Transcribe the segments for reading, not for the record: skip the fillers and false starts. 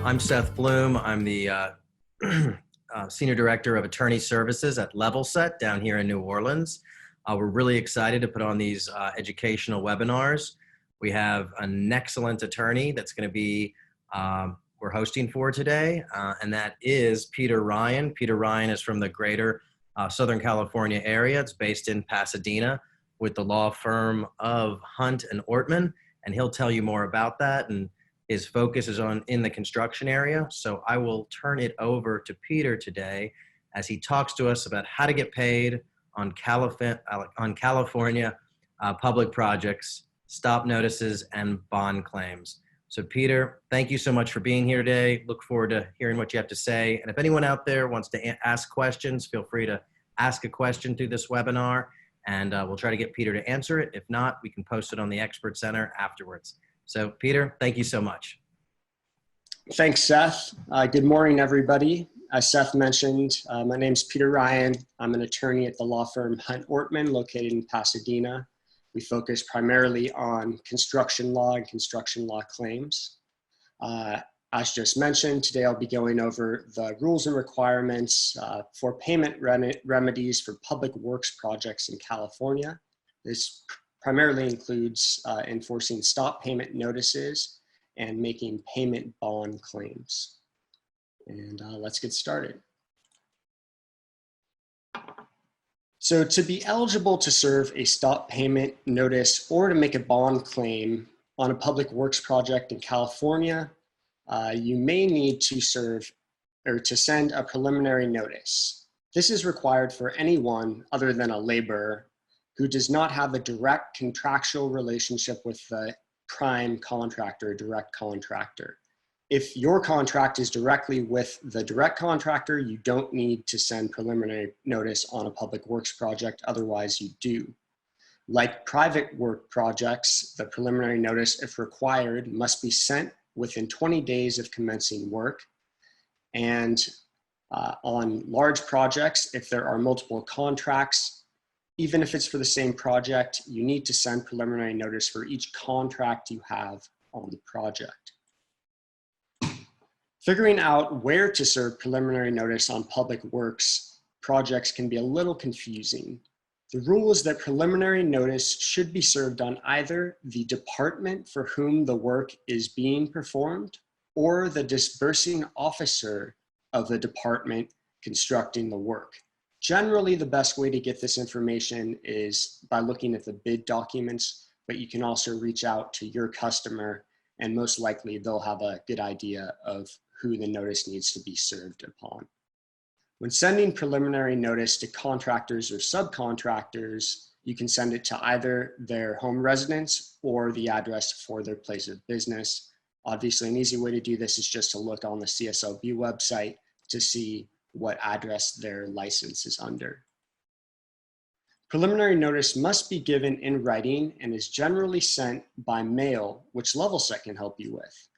I'm Seth Bloom. I'm the Senior Director of Attorney Services at Levelset down here in New Orleans. We're really excited to put on these educational webinars. We have an excellent attorney that's going to be, we're hosting for today, and that is Peter Ryan. Peter Ryan is from the greater Southern California area. It's based in Pasadena with the law firm of Hunt and Ortman, and he'll tell you more about that. And his focus is in the construction area. So I will turn it over to Peter today as he talks to us about how to get paid on California public projects, stop notices, and bond claims. So Peter, thank you so much for being here today. Look forward to hearing what you have to say. And if anyone out there wants to ask questions, feel free to ask a question through this webinar, and we'll try to get Peter to answer it. If not, we can post it on the Expert Center afterwards. So Peter, thank you so much. Thanks, Seth. Good morning, everybody. As Seth mentioned, my name's Peter Ryan. I'm an attorney at the law firm Hunt Ortman, located in Pasadena. We focus primarily on construction law and construction law claims. As just mentioned, today I'll be going over the rules and requirements for payment remedies for public works projects in California. This primarily includes enforcing stop payment notices and making payment bond claims. And let's get started. So to be eligible to serve a stop payment notice or to make a bond claim on a public works project in California, you may need to serve or to send a preliminary notice. This is required for anyone other than a laborer who does not have a direct contractual relationship with the prime contractor, direct contractor. If your contract is directly with the direct contractor, you don't need to send preliminary notice on a public works project, otherwise you do. Like private work projects, the preliminary notice, if required, must be sent within 20 days of commencing work. And on large projects, if there are multiple contracts, even if it's for the same project, you need to send preliminary notice for each contract you have on the project. Figuring out where to serve preliminary notice on public works projects can be a little confusing. The rule is that preliminary notice should be served on either the department for whom the work is being performed or the disbursing officer of the department constructing the work. Generally, the best way to get this information is by looking at the bid documents, but you can also reach out to your customer and most likely they'll have a good idea of who the notice needs to be served upon. When sending preliminary notice to contractors or subcontractors, you can send it to either their home residence or the address for their place of business. Obviously, an easy way to do this is just to look on the CSLB website to see what address their license is under. Preliminary notice must be given in writing and is generally sent by mail, which Levelset can help you with.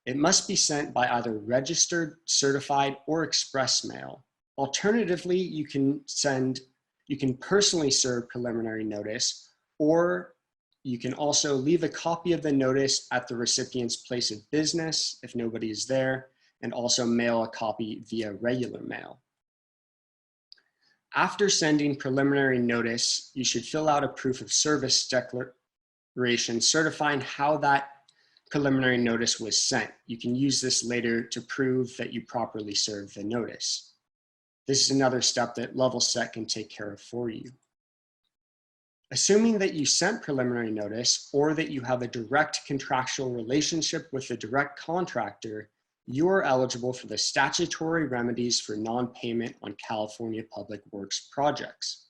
It must be sent by either registered, certified, or express mail. Alternatively, you can personally serve preliminary notice, or you can also leave a copy of the notice at the recipient's place of business if nobody is there, and also mail a copy via regular mail. After sending preliminary notice, you should fill out a proof of service declaration certifying how that preliminary notice was sent. You can use this later to prove that you properly served the notice. This is another step that Levelset can take care of for you. Assuming that you sent preliminary notice or that you have a direct contractual relationship with the direct contractor, you are eligible for the statutory remedies for non-payment on California public works projects.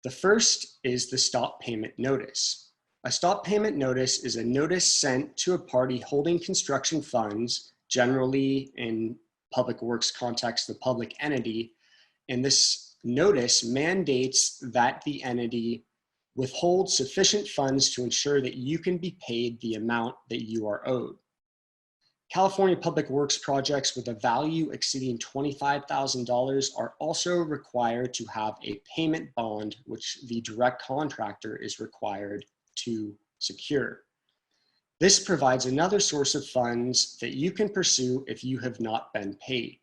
The first is the stop payment notice. A stop payment notice is a notice sent to a party holding construction funds, generally in public works context, the public entity, and this notice mandates that the entity withhold sufficient funds to ensure that you can be paid the amount that you are owed. California public works projects with a value exceeding $25,000 are also required to have a payment bond, which the direct contractor is required to secure. This provides another source of funds that you can pursue if you have not been paid.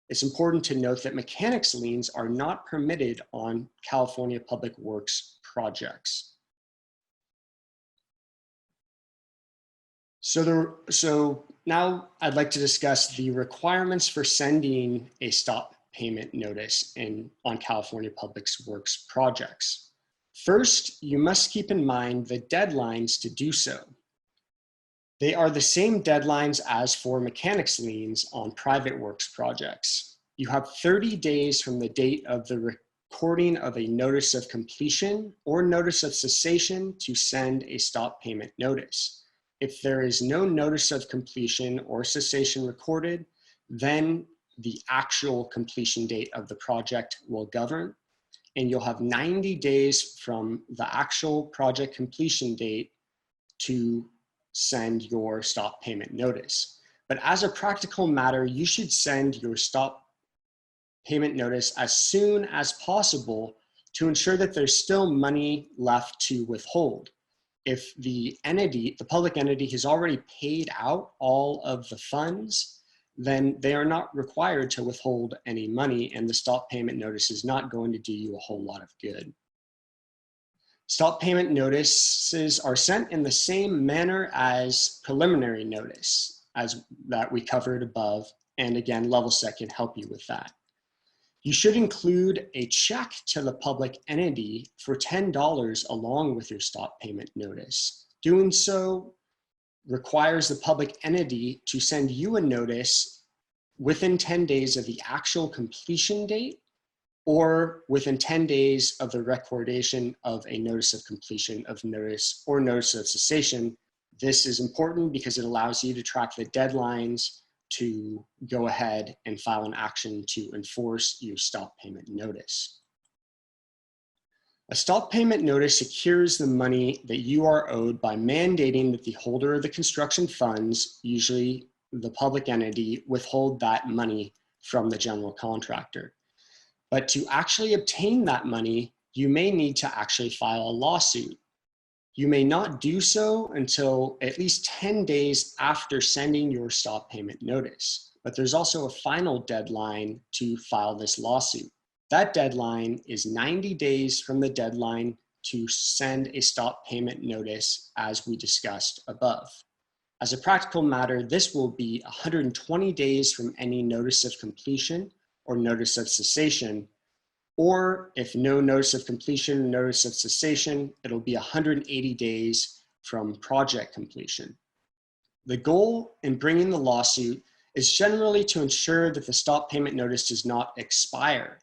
It's important to note that mechanics liens are not permitted on California Public Works projects. So now I'd like to discuss the requirements for sending a stop payment notice on California Public Works projects. First, you must keep in mind the deadlines to do so. They are the same deadlines as for mechanics liens on private works projects. You have 30 days from the date of the recording of a notice of completion or notice of cessation to send a stop payment notice. If there is no notice of completion or cessation recorded, then the actual completion date of the project will govern, and you'll have 90 days from the actual project completion date to send your stop payment notice. But as a practical matter, you should send your stop payment notice as soon as possible to ensure that there's still money left to withhold. If the public entity has already paid out all of the funds, then they are not required to withhold any money, and the stop payment notice is not going to do you a whole lot of good. Stop payment notices are sent in the same manner as preliminary notice as that we covered above, and again, Levelset can help you with that. You should include a check to the public entity for $10 along with your stop payment notice. Doing so requires the public entity to send you a notice within 10 days of the actual completion date or within 10 days of the recordation of a notice of completion of notice or notice of cessation. This is important because it allows you to track the deadlines to go ahead and file an action to enforce your stop payment notice. A stop payment notice secures the money that you are owed by mandating that the holder of the construction funds, usually the public entity, withhold that money from the general contractor. But to actually obtain that money, you may need to actually file a lawsuit. You may not do so until at least 10 days after sending your stop payment notice, but there's also a final deadline to file this lawsuit. That deadline is 90 days from the deadline to send a stop payment notice, as we discussed above. As a practical matter, this will be 120 days from any notice of completion or notice of cessation, or if no notice of completion, notice of cessation, it'll be 180 days from project completion. The goal in bringing the lawsuit is generally to ensure that the stop payment notice does not expire.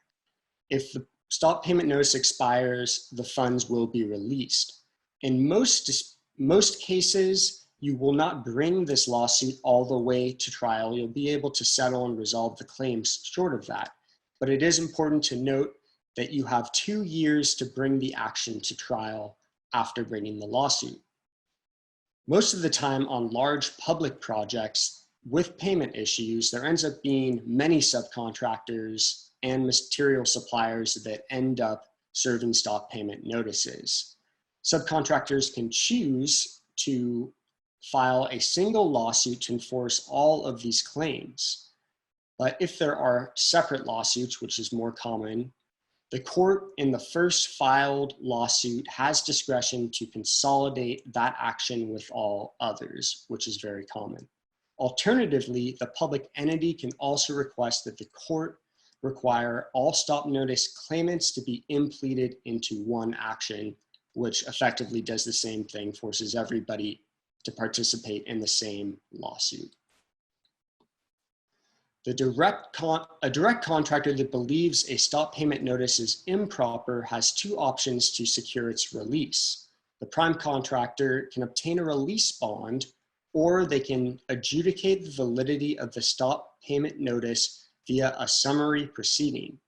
If the stop payment notice expires, the funds will be released. In most cases, you will not bring this lawsuit all the way to trial. You'll be able to settle and resolve the claims short of that. But it is important to note that you have 2 years to bring the action to trial after bringing the lawsuit. Most of the time on large public projects with payment issues, there ends up being many subcontractors and material suppliers that end up serving stop payment notices. Subcontractors can choose to file a single lawsuit to enforce all of these claims. But if there are separate lawsuits, which is more common, the court in the first filed lawsuit has discretion to consolidate that action with all others, which is very common. Alternatively, the public entity can also request that the court require all stop notice claimants to be impleaded into one action, which effectively does the same thing, forces everybody to participate in the same lawsuit. A direct contractor that believes a stop payment notice is improper has 2 options to secure its release. The prime contractor can obtain a release bond, or they can adjudicate the validity of the stop payment notice via a summary proceeding.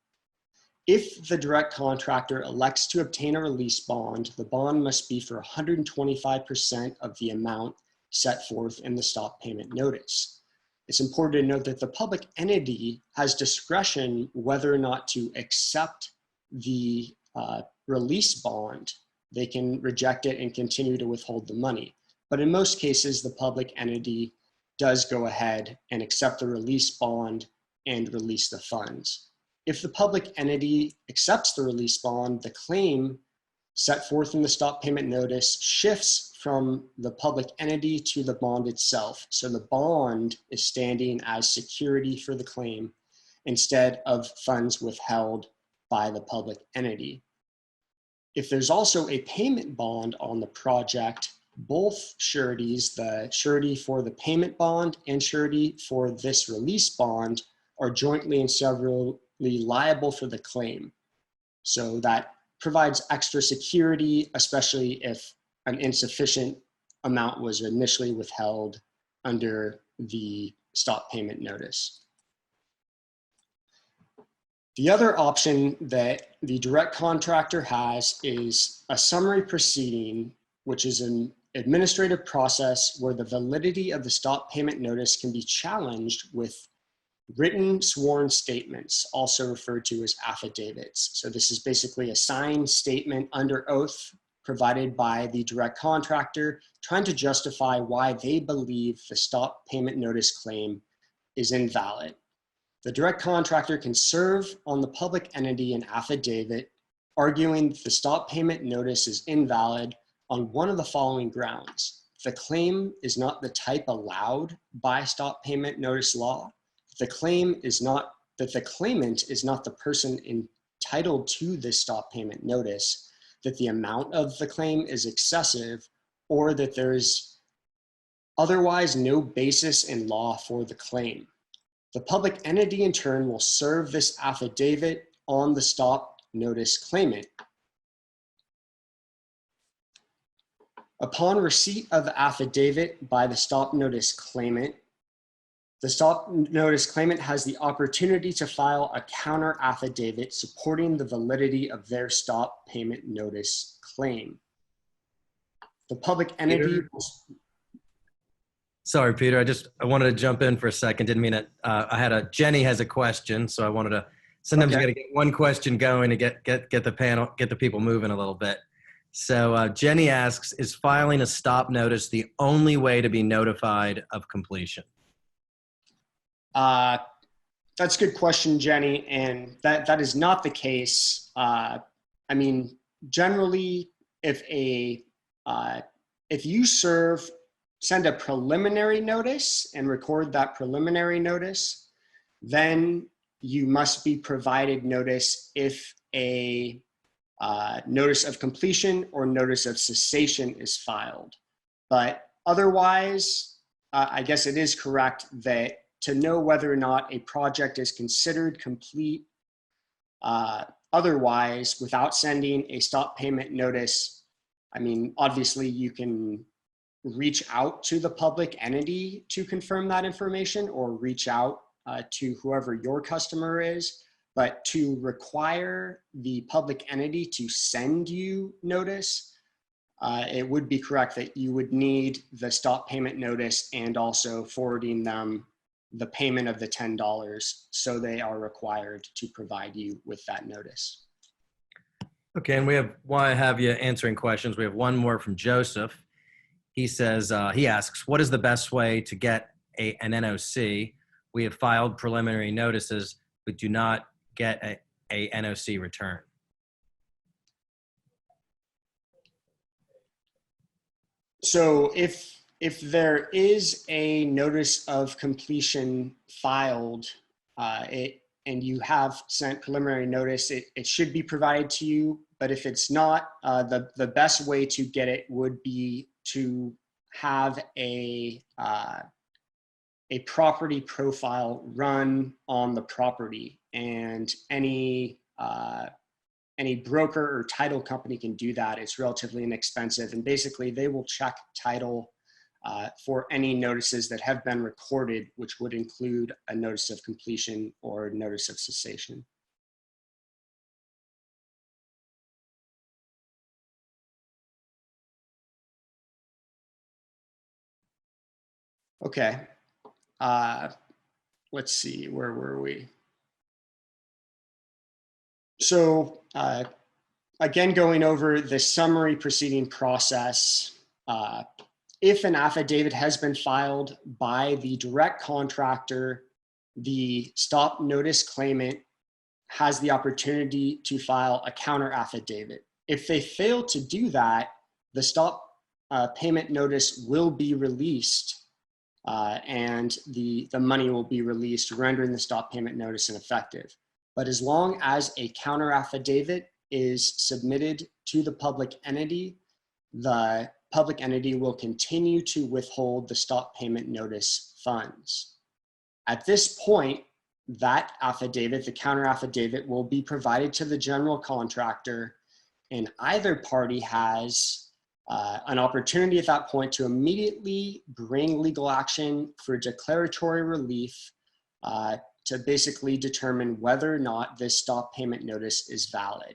If the direct contractor elects to obtain a release bond, the bond must be for 125% of the amount set forth in the stop payment notice. It's important to note that the public entity has discretion whether or not to accept the release bond. They can reject it and continue to withhold the money. but in most cases, the public entity does go ahead and accept the release bond and release the funds. If the public entity accepts the release bond, the claim set forth in the stop payment notice shifts from the public entity to the bond itself. So the bond is standing as security for the claim instead of funds withheld by the public entity. If there's also a payment bond on the project, both sureties, the surety for the payment bond and surety for this release bond, are jointly and severally liable for the claim. So that provides extra security, especially if an insufficient amount was initially withheld under the stop payment notice. The other option that the direct contractor has is a summary proceeding, which is an administrative process where the validity of the stop payment notice can be challenged with written sworn statements, also referred to as affidavits. So this is basically a signed statement under oath provided by the direct contractor, trying to justify why they believe the stop payment notice claim is invalid. The direct contractor can serve on the public entity an affidavit arguing the stop payment notice is invalid on one of the following grounds. The claim is not the type allowed by stop payment notice law. The claim is not that the claimant is not the person entitled to this stop payment notice, that the amount of the claim is excessive, or that there is otherwise no basis in law for the claim. The public entity in turn will serve this affidavit on the stop notice claimant. Upon receipt of the affidavit by the stop notice claimant, the stop notice claimant has the opportunity to file a counter affidavit supporting the validity of their stop payment notice claim. The public entity. Sorry, Peter. I wanted to jump in for a second. Didn't mean it. Jenny has a question, so I wanted to. Sometimes you got to get one question going to get the panel, get the people moving a little bit. So Jenny asks, is filing a stop notice the only way to be notified of completion? That's a good question, Jenny, and that is not the case. I mean, generally, if you send a preliminary notice and record that preliminary notice, then you must be provided notice if a notice of completion or notice of cessation is filed. But otherwise, I guess it is correct that to know whether or not a project is considered complete otherwise without sending a stop payment notice, I mean, obviously you can reach out to the public entity to confirm that information or reach out to whoever your customer is, but to require the public entity to send you notice, it would be correct that you would need the stop payment notice and also forwarding them the payment of the $10, so they are required to provide you with that notice. Okay, and while I have you answering questions, we have one more from Joseph. He says, he asks, what is the best way to get an NOC? We have filed preliminary notices, but do not get a NOC return. So if there is a notice of completion filed and you have sent preliminary notice, it should be provided to you. But if it's not, the best way to get it would be to have a property profile run on the property, and any broker or title company can do that. It's relatively inexpensive, and basically they will check title for any notices that have been recorded, which would include a notice of completion or notice of cessation. Okay, let's see, where were we? So again, going over the summary proceeding process, If an affidavit has been filed by the direct contractor, the stop notice claimant has the opportunity to file a counter affidavit. If they fail to do that, the stop payment notice will be released and the money will be released, rendering the stop payment notice ineffective. But as long as a counter affidavit is submitted to the public entity, the public entity will continue to withhold the stop payment notice funds. At this point, that affidavit, the counter affidavit, will be provided to the general contractor, and either party has an opportunity at that point to immediately bring legal action for declaratory relief to basically determine whether or not this stop payment notice is valid.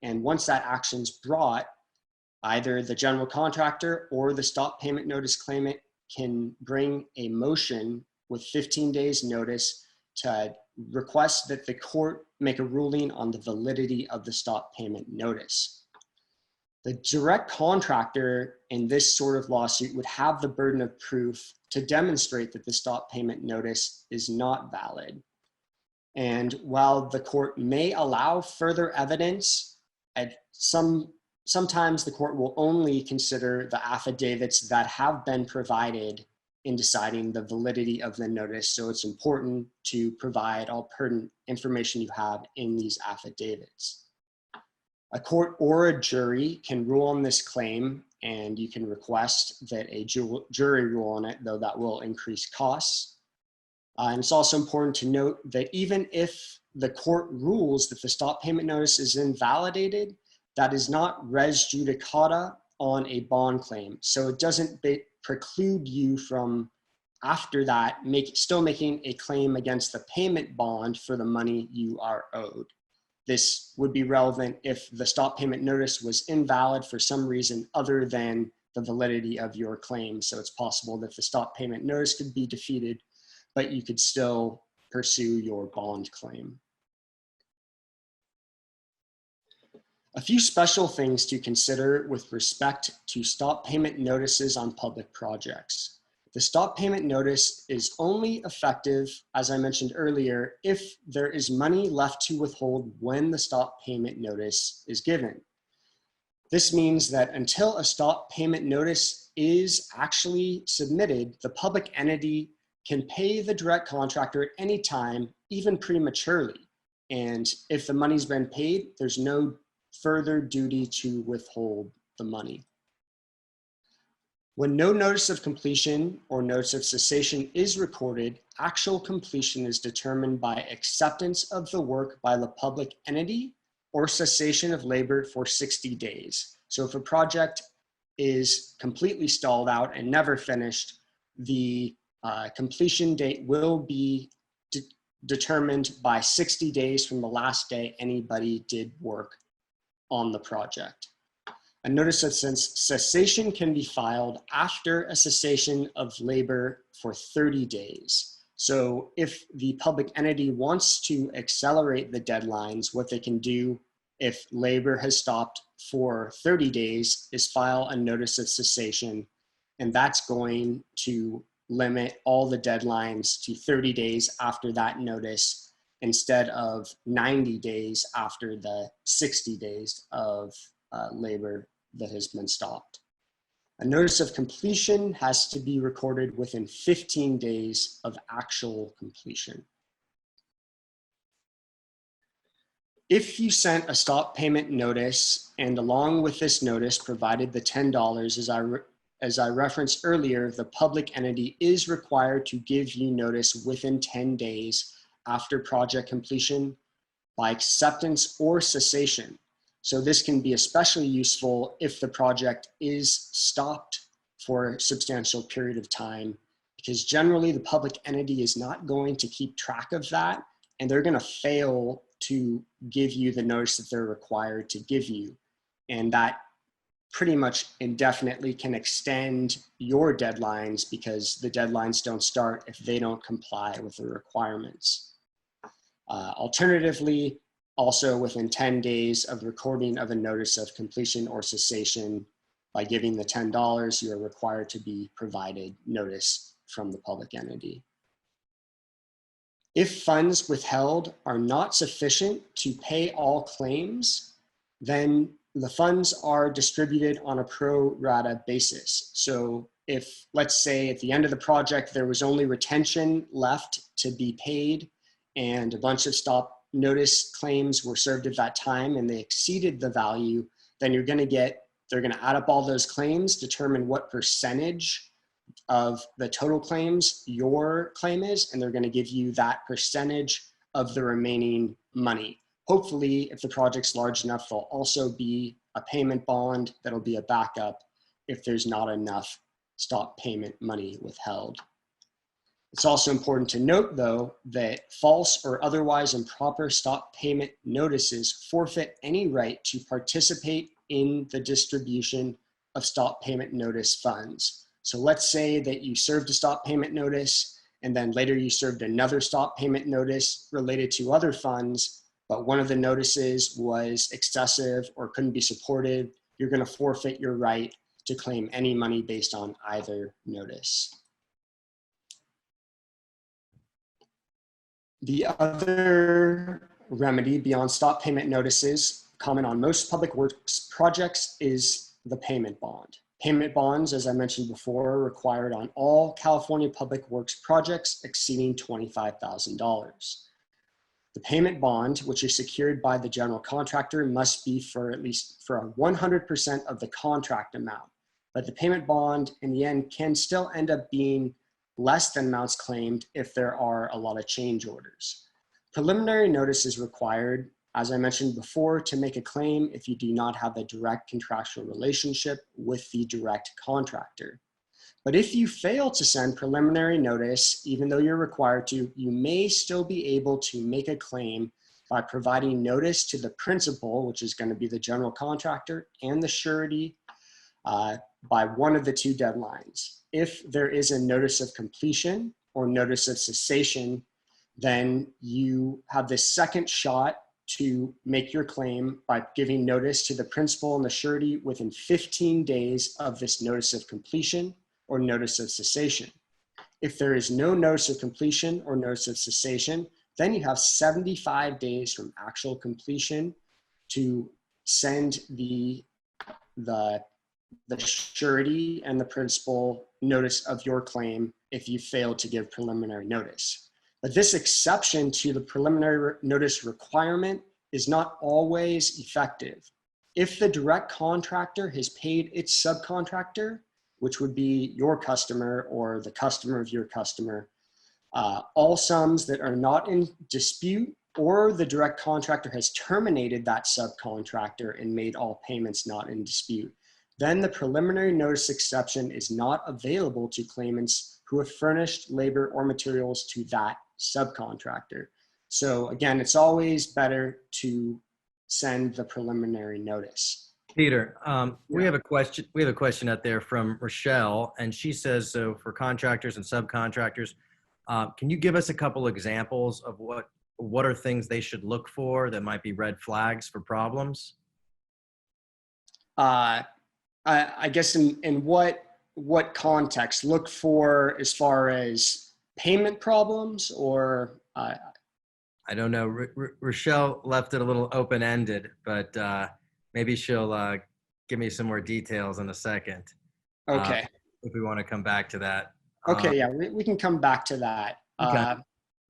And once that action's brought, either the general contractor or the stop payment notice claimant can bring a motion with 15 days notice to request that the court make a ruling on the validity of the stop payment notice. The direct contractor in this sort of lawsuit would have the burden of proof to demonstrate that the stop payment notice is not valid. And while the court may allow further evidence, sometimes the court will only consider the affidavits that have been provided in deciding the validity of the notice. So it's important to provide all pertinent information you have in these affidavits. A court or a jury can rule on this claim, and you can request that a jury rule on it, though that will increase costs. And it's also important to note that even if the court rules that the stop payment notice is invalidated, that is not res judicata on a bond claim. So it doesn't preclude you from, after that, still making a claim against the payment bond for the money you are owed. This would be relevant if the stop payment notice was invalid for some reason other than the validity of your claim. So it's possible that the stop payment notice could be defeated, but you could still pursue your bond claim. A few special things to consider with respect to stop payment notices on public projects. The stop payment notice is only effective, as I mentioned earlier, if there is money left to withhold when the stop payment notice is given. This means that until a stop payment notice is actually submitted, the public entity can pay the direct contractor at any time, even prematurely. And if the money's been paid, there's no further duty to withhold the money. When no notice of completion or notice of cessation is recorded, actual completion is determined by acceptance of the work by the public entity or cessation of labor for 60 days. So if a project is completely stalled out and never finished, the completion date will be determined by 60 days from the last day anybody did work on the project. A notice of cessation can be filed after a cessation of labor for 30 days. So if the public entity wants to accelerate the deadlines, what they can do if labor has stopped for 30 days is file a notice of cessation, and that's going to limit all the deadlines to 30 days after that notice instead of 90 days after the 60 days of labor that has been stopped. A notice of completion has to be recorded within 15 days of actual completion. If you sent a stop payment notice and along with this notice provided the $10, as I referenced earlier, the public entity is required to give you notice within 10 days after project completion by acceptance or cessation. So this can be especially useful if the project is stopped for a substantial period of time, because generally the public entity is not going to keep track of that, and they're going to fail to give you the notice that they're required to give you. And that pretty much indefinitely can extend your deadlines because the deadlines don't start if they don't comply with the requirements. Alternatively, also within 10 days of recording of a notice of completion or cessation, by giving the $10, you are required to be provided notice from the public entity. If funds withheld are not sufficient to pay all claims, then the funds are distributed on a pro rata basis. So if, let's say, at the end of the project, there was only retention left to be paid and a bunch of stop notice claims were served at that time and they exceeded the value, then they're going to add up all those claims, determine what percentage of the total claims your claim is, and they're going to give you that percentage of the remaining money. Hopefully, if the project's large enough, there'll also be a payment bond that'll be a backup if there's not enough stop payment money withheld. It's also important to note, though, that false or otherwise improper stop payment notices forfeit any right to participate in the distribution of stop payment notice funds. So let's say that you served a stop payment notice and then later you served another stop payment notice related to other funds, but one of the notices was excessive or couldn't be supported. You're going to forfeit your right to claim any money based on either notice. The other remedy beyond stop payment notices, common on most public works projects, is the payment bond. Payment bonds, as I mentioned before, are required on all California public works projects exceeding $25,000. The payment bond, which is secured by the general contractor, must be for 100% of the contract amount. But the payment bond, in the end, can still end up being less than amounts claimed if there are a lot of change orders. Preliminary notice is required, as I mentioned before, to make a claim if you do not have a direct contractual relationship with the direct contractor. But if you fail to send preliminary notice, even though you're required to, you may still be able to make a claim by providing notice to the principal, which is going to be the general contractor, and the surety by one of the two deadlines. If there is a notice of completion or notice of cessation, then you have this second shot to make your claim by giving notice to the principal and the surety within 15 days of this notice of completion or notice of cessation. If there is no notice of completion or notice of cessation, then you have 75 days from actual completion to send the surety and the principal notice of your claim if you fail to give preliminary notice. But this exception to the preliminary notice requirement is not always effective. If the direct contractor has paid its subcontractor, which would be your customer or the customer of your customer, all sums that are not in dispute, or the direct contractor has terminated that subcontractor and made all payments not in dispute, then the preliminary notice exception is not available to claimants who have furnished labor or materials to that subcontractor. So again, it's always better to send the preliminary notice. Peter, we have a question. We have a question out there from Rochelle, and she says, so for contractors and subcontractors, can you give us a couple examples of what are things they should look for that might be red flags for problems? I guess in what context? Look for as far as payment problems, or I don't know. Rochelle left it a little open-ended, but maybe she'll give me some more details in a second. Okay. If we want to come back to that. Okay, yeah, we can come back to that. Okay.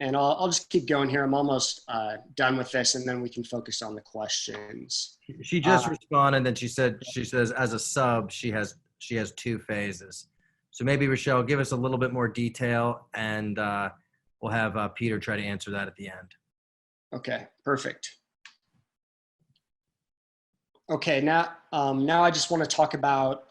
And I'll just keep going here. I'm almost done with this, and then we can focus on the questions. She just responded, and she says as a sub, she has two phases. So maybe Rochelle, give us a little bit more detail, and we'll have Peter try to answer that at the end. Okay, perfect. Okay, now I just want to talk about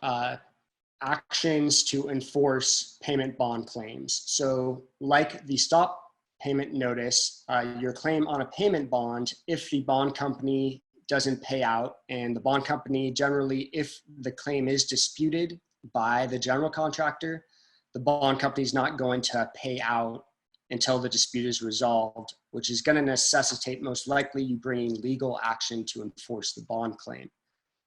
actions to enforce payment bond claims. So like the stop payment notice, your claim on a payment bond, if the bond company doesn't pay out, and the bond company generally, if the claim is disputed by the general contractor, the bond company is not going to pay out until the dispute is resolved, which is going to necessitate most likely you bringing legal action to enforce the bond claim.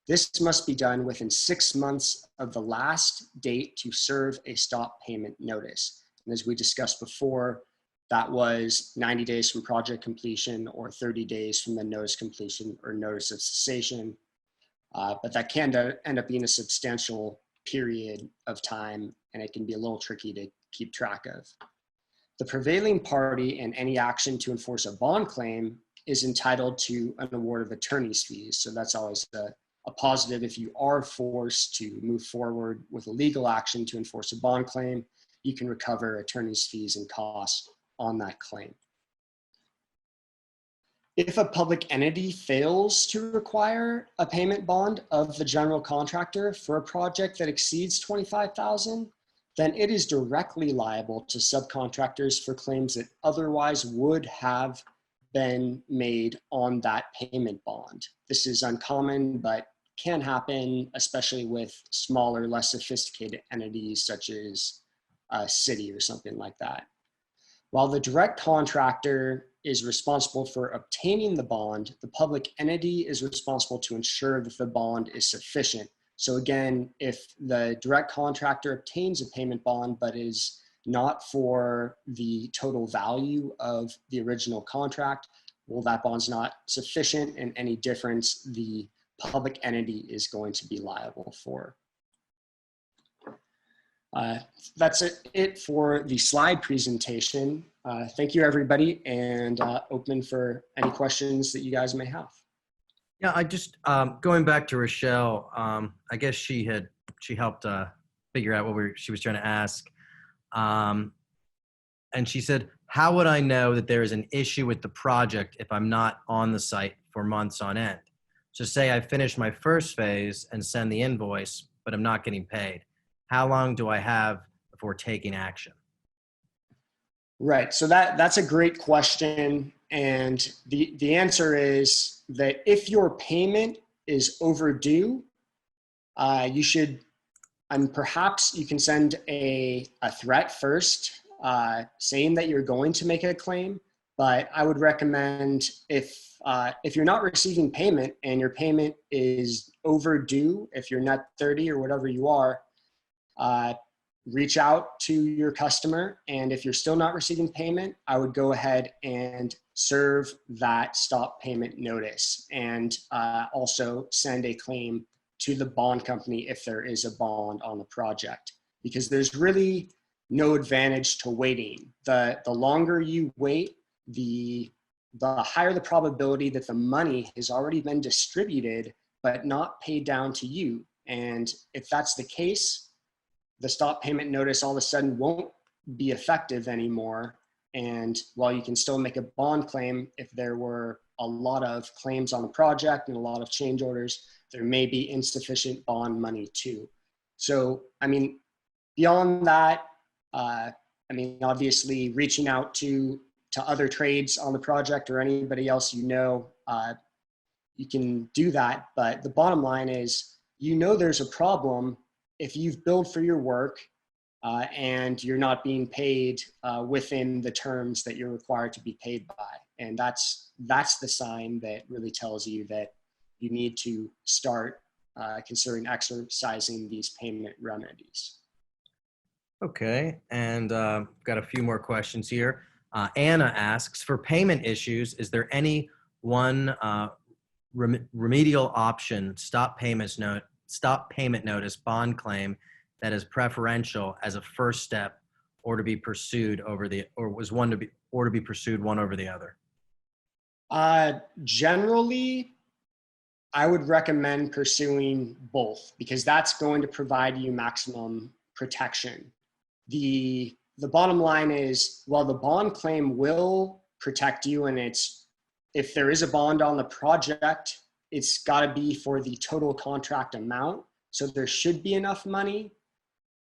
This must be done within 6 months of the last date to serve a stop payment notice. And as we discussed before, that was 90 days from project completion or 30 days from the notice completion or notice of cessation. But that can end up being a substantial period of time, and it can be a little tricky to keep track of. The prevailing party in any action to enforce a bond claim is entitled to an award of attorney's fees. So that's always a positive. If you are forced to move forward with a legal action to enforce a bond claim, you can recover attorney's fees and costs on that claim. If a public entity fails to require a payment bond of the general contractor for a project that exceeds $25,000, then it is directly liable to subcontractors for claims that otherwise would have been made on that payment bond. This is uncommon, but can happen, especially with smaller, less sophisticated entities such as a city or something like that. While the direct contractor is responsible for obtaining the bond, the public entity is responsible to ensure that the bond is sufficient. So again, if the direct contractor obtains a payment bond but is not for the total value of the original contract, well, that bond's not sufficient, and any difference the public entity is going to be liable for. That's it for the slide presentation. Thank you, everybody, and open for any questions that you guys may have. Yeah, I just going back to Rochelle. I guess she helped figure out what she was trying to ask, and she said, "How would I know that there is an issue with the project if I'm not on the site for months on end? So say I finish my first phase and send the invoice, but I'm not getting paid. How long do I have before taking action?" Right. So that's a great question. And the answer is that if your payment is overdue, you should, perhaps you can send a threat first, saying that you're going to make a claim. But I would recommend if you're not receiving payment and your payment is overdue, if you're net 30 or whatever you are, reach out to your customer. And if you're still not receiving payment, I would go ahead and serve that stop payment notice, and also send a claim to the bond company if there is a bond on the project, because there's really no advantage to waiting. The longer you wait, the higher the probability that the money has already been distributed but not paid down to you. And if that's the case, the stop payment notice all of a sudden won't be effective anymore. And while you can still make a bond claim, if there were a lot of claims on the project and a lot of change orders, there may be insufficient bond money too. So, beyond that, obviously reaching out to other trades on the project or anybody else you can do that. But the bottom line is, there's a problem if you've billed for your work and you're not being paid within the terms that you're required to be paid by. And that's the sign that really tells you that you need to start considering exercising these payment remedies. Okay, and got a few more questions here. Anna asks, for payment issues, is there any one remedial option, stop payment notice, bond claim that is preferential as a first step, or to be pursued one over the other? Generally, I would recommend pursuing both, because that's going to provide you maximum protection. The bottom line is, while the bond claim will protect you, and if there is a bond on the project, it's got to be for the total contract amount. So there should be enough money.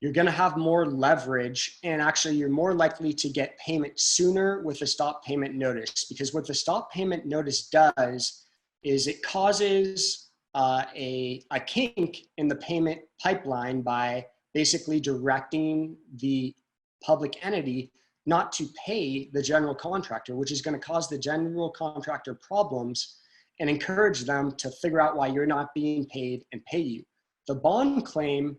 You're going to have more leverage, and actually you're more likely to get payment sooner with a stop payment notice, because what the stop payment notice does is it causes a kink in the payment pipeline by basically directing the public entity not to pay the general contractor, which is going to cause the general contractor problems. and encourage them to figure out why you're not being paid and pay you. The bond claim,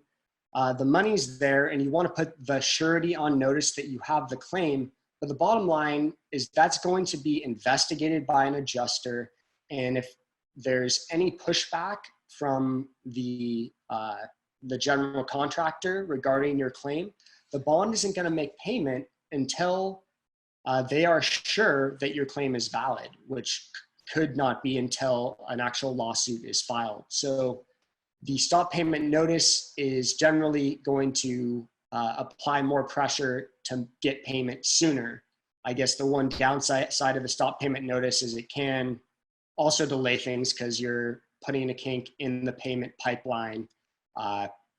the money's there and you want to put the surety on notice that you have the claim, but the bottom line is that's going to be investigated by an adjuster. And if there's any pushback from the general contractor regarding your claim, the bond isn't going to make payment until they are sure that your claim is valid, which could not be until an actual lawsuit is filed. So the stop payment notice is generally going to apply more pressure to get payment sooner. I guess the one downside of the stop payment notice is it can also delay things because you're putting a kink in the payment pipeline.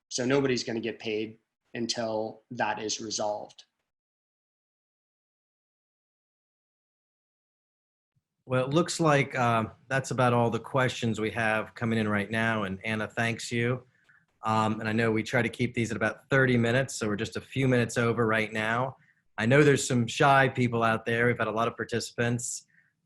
So nobody's going to get paid until that is resolved. Well, it looks like that's about all the questions we have coming in right now. And Anna, thanks you. And I know we try to keep these at about 30 minutes, so we're just a few minutes over right now. I know there's some shy people out there. We've had a lot of participants.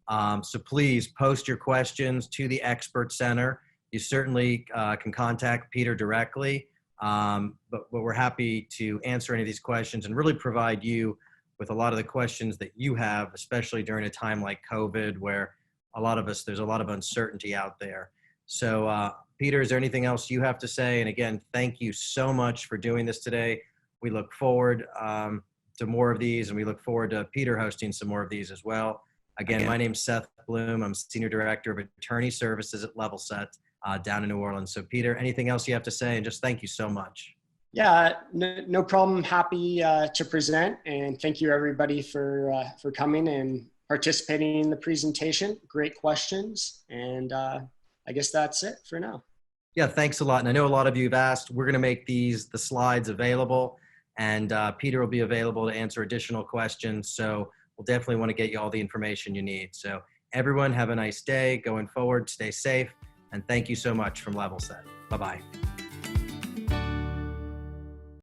So please post your questions to the Expert Center. You certainly can contact Peter directly, but we're happy to answer any of these questions and really provide you with a lot of the questions that you have, especially during a time like COVID, where there's a lot of uncertainty out there. So Peter, is there anything else you have to say? And again, thank you so much for doing this today. We look forward to more of these, and we look forward to Peter hosting some more of these as well. Again, my name's Seth Bloom. I'm Senior Director of Attorney Services at Levelset down in New Orleans. So Peter, anything else you have to say? And just thank you so much. Yeah, no problem. Happy to present, and thank you everybody for coming and participating in the presentation. Great questions, and I guess that's it for now. Yeah, thanks a lot. And I know a lot of you have asked. We're going to make the slides available, and Peter will be available to answer additional questions. So we'll definitely want to get you all the information you need. So everyone have a nice day going forward. Stay safe, and thank you so much from Levelset. Bye-bye.